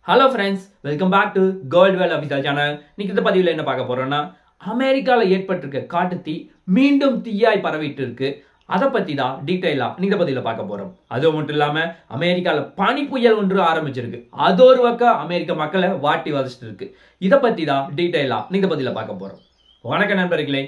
Hello friends, welcome back to Goldwell Official Channel. இன்னைக்கு இந்த பதிவுல என்ன பார்க்க போறோம்னா அமெரிக்கால ஏற்பட்டிருக்க காட்டுத்தீ மீண்டும் தீயாய் பரவிட்டு இருக்கு. அத பத்தி தான் டீடைலா இந்த பதிவுல பார்க்க போறோம். அது மட்டும் இல்லாம அமெரிக்கால பனி புயல் ஒன்று ஆரம்பிச்சிருக்கு. அது ஒரு பக்கம் அமெரிக்க மக்களை வாட்டி வதச்சிட்டு இருக்கு. இத பத்தி தான் டீடைலா இந்த பதிவுல பார்க்க போறோம். வணக்கம் நண்பர்களே.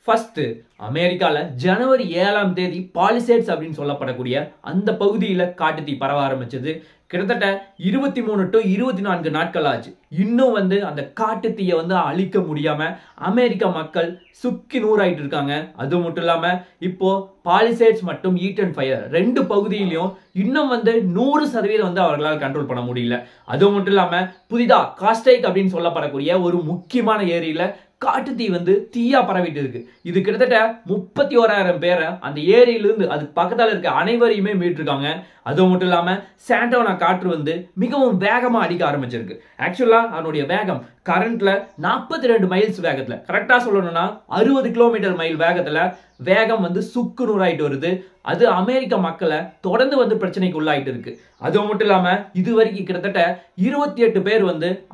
ஃபர்ஸ்ட் அமெரிக்கால ஜனவரி 7ஆம் தேதி பாலிசேட்ஸ் அப்படின்னு சொல்லப்படக்கூடிய அந்த பகுதியில காட்டுத்தீ பரவ ஆரம்பிச்சது. கிட்டத்தட்ட 23 to 24 நாட்கள் ஆச்சு. இன்னும் அந்த காட்டுத்தீயை அழிக்க முடியாம அமெரிக்க மக்கள் சுக்கி நூறாயிட்டு இருக்காங்க. அது மட்டும் இல்லாம இப்போ பாலிசேட்ஸ் மற்றும் ஈட்டன் ஃபயர் ரெண்டு பகுதியிலையும் இன்னும் 100% அவர்களால் கண்ட்ரோல் பண்ண முடியல. அது மட்டும் இல்லாம புதிதா காஸ்டைக் அப்படின்னு சொல்லப்படக்கூடிய ஒரு முக்கியமான ஏரியில காட்டுத்தீ தீயா பரவிட்டு இருக்கு. இது கிட்டத்தட்ட 31,000 பேரை அந்த ஏரியிலிருந்து அது பக்கத்தால இருக்க அனைவரையுமே மீட்டிருக்காங்க. அது மட்டும் இல்லாம சாண்டோனா காற்று மிகவும் வேகமா அடிக்க ஆரம்பிச்சிருக்கு. ஆக்சுவலா அதனுடைய வேகம் கரண்ட்ல 42 மைல்ஸ் வேகத்துல, கரெக்டா சொல்லணும்னா 60 கிலோமீட்டர் மைல் வேகத்துல வேகம் சுக்கு நூறாயிட்டு வருது. அது அமெரிக்க மக்களை தொடர்ந்து பிரச்சனைக்கு உள்ளாயிட்டு இருக்கு. அது மட்டும் இல்லாம இது வரைக்கும் கிட்டத்தட்ட 28 பேர்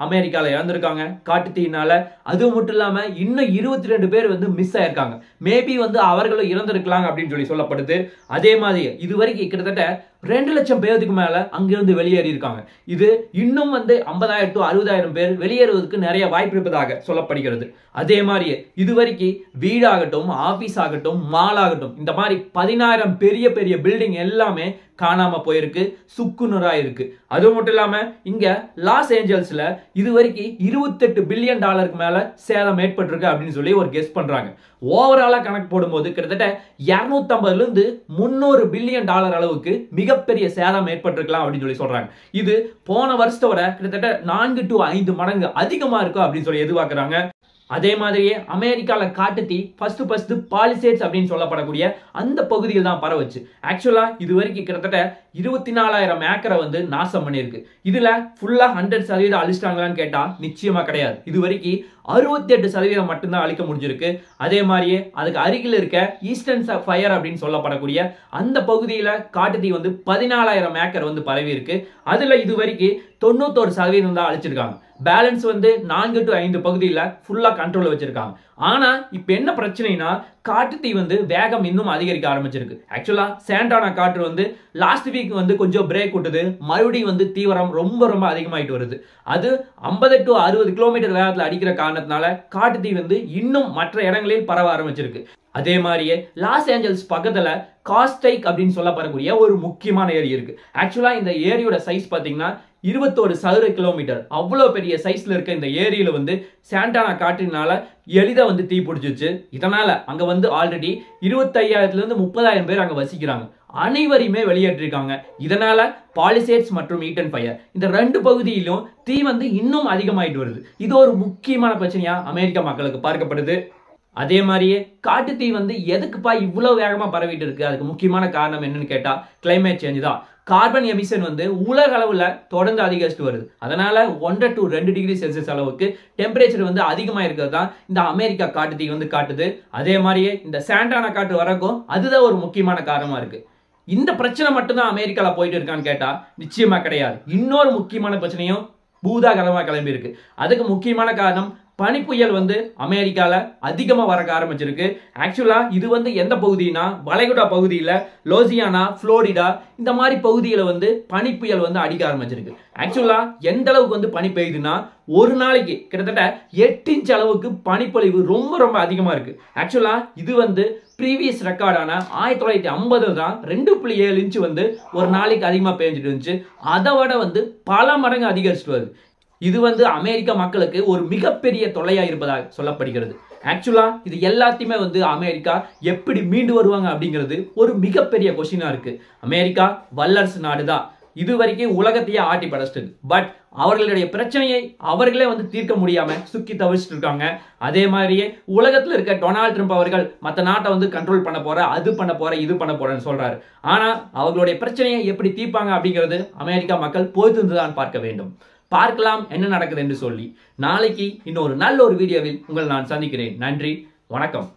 அமெரிக்கால இறந்திருக்காங்க காட்டுத்தீயினால. அது மட்டும் இல்லாம இன்னும் 22 பேர் மிஸ் ஆயிருக்காங்க. மேபி அவர்களும் இறந்திருக்கலாம் அப்படின்னு சொல்லப்படுது. அதே மாதிரி இது வரைக்கும் கிட்டத்தட்ட 2 லட்சம் பேருக்கு மேல அங்கிருந்து வெளியேறி இருக்காங்க. இது இன்னும் 50,000 to 60,000 பேர் வெளியேறுவதற்கு நிறைய வாய்ப்பு இருப்பதாக சொல்லப்படுகிறது. அதே மாதிரி இது வரைக்கும் வீடாகட்டும், ஆபீஸ் ஆகட்டும், மால் ஆகட்டும், இந்த மாதிரி 16 பெரிய பெரிய பில்டிங் எல்லாமே காணாம போயிருக்கு, சுக்குநூறா இருக்கு. அது மட்டும் இல்லாம இங்க லாஸ் ஏஞ்சல்ஸ்ல இது வரைக்கும் $28 பில்லியன் மேல சேதம் ஏற்பட்டிருக்கு அப்படின்னு சொல்லி ஒரு கெஸ் பண்றாங்க. ஓவராலா கணக்கு போடும்போது கிட்டத்தட்ட 250 இருந்து 300 பில்லியன் அளவுக்கு மிகப்பெரிய சேதம் ஏற்பட்டிருக்கலாம் அப்படின்னு சொல்லி சொல்றாங்க. இது போன வருஷத்தோட கிட்டத்தட்ட 4 to 5 மடங்கு அதிகமா இருக்கும் அப்படின்னு சொல்லி எதிர்பார்க்கறாங்க. அதே மாதிரியே அமெரிக்கால காட்டுத்தீ ஃபர்ஸ்ட் பாலிசேட்ஸ் அப்படின்னு சொல்லப்படக்கூடிய அந்த பகுதியில் தான் பரவுச்சு. ஆக்சுவலா இது வரைக்கும் கிட்டத்தட்ட 24,000 ஏக்கரை நாசம் பண்ணிருக்கு. இதுல ஃபுல்லா 100% அழிச்சிட்டாங்களான்னு கேட்டா நிச்சயமா கிடையாது. இது வரைக்கும் 68% மட்டும்தான் அழிக்க முடிஞ்சிருக்கு. அதே மாதிரியே அதுக்கு அருகில் இருக்க ஈஸ்டர்ன் ஃபயர் அப்படின்னு சொல்லப்படக்கூடிய அந்த பகுதியில காட்டுத்தீ 14,000 ஏக்கர் பரவி இருக்கு. அதுல இது வரைக்கும் 91% தான் அழிச்சிருக்காங்க. பேலன்ஸ் 4 to 5 பகுதியில ஃபுல்லா கண்ட்ரோல் வச்சிருக்காங்க. ஆனா இப்ப என்ன பிரச்சனைனா காட்டுத்தீ வேகம் இன்னும் அதிகரிக்க ஆரம்பிச்சிருக்கு. ஆக்சுவலா சாண்டானா காற்று லாஸ்ட் வீக் கொஞ்சம் பிரேக் விட்டது. மறுபடியும் தீவிரம் ரொம்ப ரொம்ப அதிகமாயிட்டு வருது. அது 50 to 60 கிலோமீட்டர் வேகத்துல அடிக்கிற காரணத்தினால காட்டுத்தீ இன்னும் மற்ற இடங்களில் பரவ ஆரம்பிச்சிருக்கு. அதே மாதிரியே லாஸ் ஏஞ்சல்ஸ் பக்கத்துல காஸ்டைக் அப்படின்னு சொல்லப்படக்கூடிய ஒரு முக்கியமான ஏரி இருக்கு. ஆக்சுவலா இந்த ஏரியோட சைஸ் பாத்தீங்கன்னா 21 சதுர கிலோமீட்டர். அவ்வளவு பெரிய சைஸ்ல இருக்க இந்த ஏரியில சாண்டானா காற்றினால எளிதா தீ பிடிச்சிச்சு. இதனால அங்க ஆல்ரெடி 25,000 இருந்து 30,000 பேர் அங்க வசிக்கிறாங்க. அனைவரையுமே வெளியேற்றிருக்காங்க. இதனால பாலிசேட்ஸ் மற்றும் ஈட்டன் ஃபயர் இந்த ரெண்டு பகுதியிலும் தீ இன்னும் அதிகமாயிட்டு வருது. இது ஒரு முக்கியமான பிரச்சனையா அமெரிக்க மக்களுக்கு பார்க்கப்படுது. அதே மாதிரியே காட்டுத்தீ எதுக்குப்பா இவ்வளவு வேகமா பரவிட்டு இருக்கு? அதுக்கு முக்கியமான காரணம் என்னன்னு கேட்டா கிளைமேட் சேஞ்ச் தான். கார்பன் எமிஷன் உலக அளவுல தொடர்ந்து அதிகரிச்சுட்டு வருது. அதனால 1 to 2 டிகிரி செல்சியஸ் அளவுக்கு டெம்பரேச்சர் அதிகமா இருக்கிறது தான் இந்த அமெரிக்கா காட்டுத்தீ காட்டுது. அதே மாதிரியே இந்த சாண்டானா காற்று வரக்கும் அதுதான் ஒரு முக்கியமான காரணமா இருக்கு. இந்த பிரச்சனை மட்டும்தான் அமெரிக்கால போயிட்டு இருக்கான்னு கேட்டா நிச்சயமா கிடையாது. இன்னொரு முக்கியமான பிரச்சனையும் பூதாகரமா கிளம்பி இருக்கு. அதுக்கு முக்கியமான காரணம் பனிப்புயல் அமெரிக்கால அதிகமா வர ஆரம்பிச்சிருக்கு. ஆக்சுவலா இது எந்த பகுதினா வளைகுடா பகுதியில லூசியானா, புளோரிடா இந்த மாதிரி பகுதியில பனிப்புயல் அடிக்க ஆரம்பிச்சிருக்கு. ஆக்சுவலா எந்த அளவுக்கு பனி பெய்யுதுன்னா ஒரு நாளைக்கு கிட்டத்தட்ட 8 இன்ச் அளவுக்கு பனிப்பொழிவு ரொம்ப ரொம்ப அதிகமா இருக்கு. ஆக்சுவலா இது ப்ரீவியஸ் ரெக்கார்டான 1950 தான் 2.7 இன்ச் ஒரு நாளைக்கு அதிகமா பெய்ஞ்சிட்டு இருந்துச்சு. அதை விட பல மடங்கு அதிகரிச்சுட்டு வருது. இது அமெரிக்க மக்களுக்கு ஒரு மிகப்பெரிய தொல்லையா இருப்பதாக சொல்லப்படுகிறது. ஆக்சுவலா இது எல்லாத்தையுமே அமெரிக்கா எப்படி மீண்டு வருவாங்க அப்படிங்கிறது ஒரு மிகப்பெரிய கொஸ்டினா இருக்கு. அமெரிக்கா வல்லரசு நாடுதான். இது வரைக்கும் உலகத்தையே ஆட்டி படைச்சிட்டு. பட் அவர்களுடைய பிரச்சனையை அவர்களே தீர்க்க முடியாம சுக்கி தவிச்சிட்டு இருக்காங்க. அதே மாதிரியே உலகத்துல இருக்க டொனால்ட் ட்ரம்ப் அவர்கள் மற்ற நாட்டை கண்ட்ரோல் பண்ண போற, அது பண்ண போற, இது பண்ண போறேன்னு சொல்றாரு. ஆனா அவர்களுடைய பிரச்சனையை எப்படி தீர்ப்பாங்க அப்படிங்கிறது அமெரிக்கா மக்கள் பொறுத்திருந்துதான் பார்க்க வேண்டும். பார்க்கலாம் என்ன நடக்குது என்று சொல்லி நாளைக்கு இன்னொரு நல்ல ஒரு வீடியோவில் உங்களை நான் சந்திக்கிறேன். நன்றி, வணக்கம்.